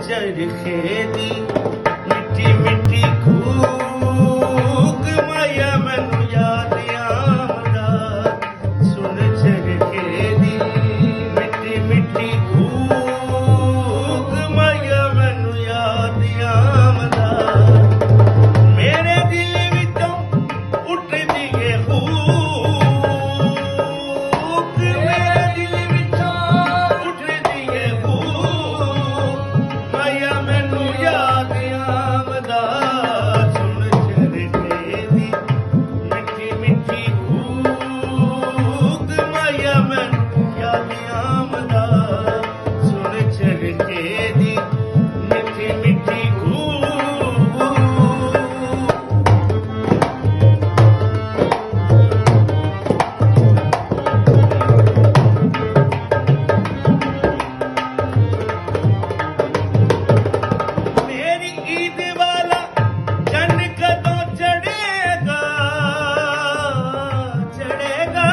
ਚਰਖੇ ਦੀ ਮਿੱਠੀ ਮਿੱਠੀ ਕੂਕ ਮਾਇਆ ਮੈਨੂੰ ਯਾਦ ਆਉਂਦਾ ਸੁਣ ਚਰਖੇ ਦੀ ਮਿੱਠੀ ਮਿੱਠੀ ਕੂਕ ਮਾਇਆ ਮੈਨੂੰ ਯਾਦ ਆਉਂਦਾ ਮੇਰੇ ਦਿਲ ਵਿੱਚੋਂ ਉੱਠਦੀ ਏ ਹੂਕ ਮੇਰੇ ਦਿਲ ਵਿੱਚੋਂ ਉੱਠਦੀ ਏ ਹੂਕ ਮਾਇਆ ਮੈਨੂੰ ਯਾਦ ਆਉਂਦਾ ਸੁਣ ਚਰਖੇ ਦੀ ਮਿੱਠੀ ਮਿੱਠੀ ਕੂਕ ਮਾਇਆ ਮੈਨੂੰ ਯਾਦ ਆਉਂਦਾ ਸੁਣ ਚਰਖੇ ਦੀ ਮਿੱਠੀ ਮਿੱਠੀ ਕੂਕ ਮੇਰੀ ਈਦ ਵਾਲਾ ਚੰਨ ਕਦੋਂ ਚੜੇਗਾ ਚੜੇਗਾ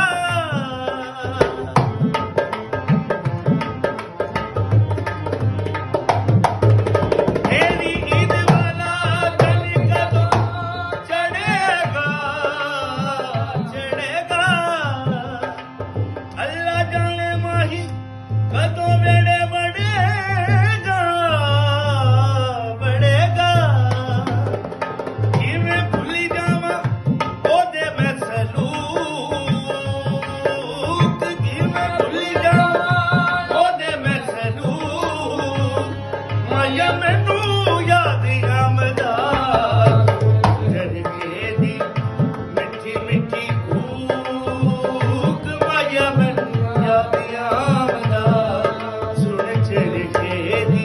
ਮੇਰੀ ਈਦ ਵਾਲਾ ਚੰਨ ਕਦੋਂ ਚੜੇਗਾ ਚੜੇਗਾ ਅੱਲਾ ਜਾਣੇ ਮਾਹੀ ਕਦੋਂ ਵੇੜੇ ਬੜੇਗਾ ਬੜੇਗਾ ਕਿਵੇਂ ਭੁੱਲ ਜਾਵਾਂ ਉਹਦੇ ਮੈਂ ਸਲੂਕ ਕਿਵੇਂ ਭੁੱਲ ਜਾਵਾਂ ਉਹਦੇ ਮੈਂ ਸਲੂਕ ਮਾਇਆ ਮੈਨੂੰ ਯਾਦ ਆਉਂਦਾ ਚਰਖੇ ਦੀ ਮਿੱਠੀ ਮਿੱਠੀ ਕੂਕ ਮਾਇਆ ਮੈਨੂੰ ਯਾਦ ਆਉਂਦਾ ਸੁਣ ਚਰਖੇ ਦੀ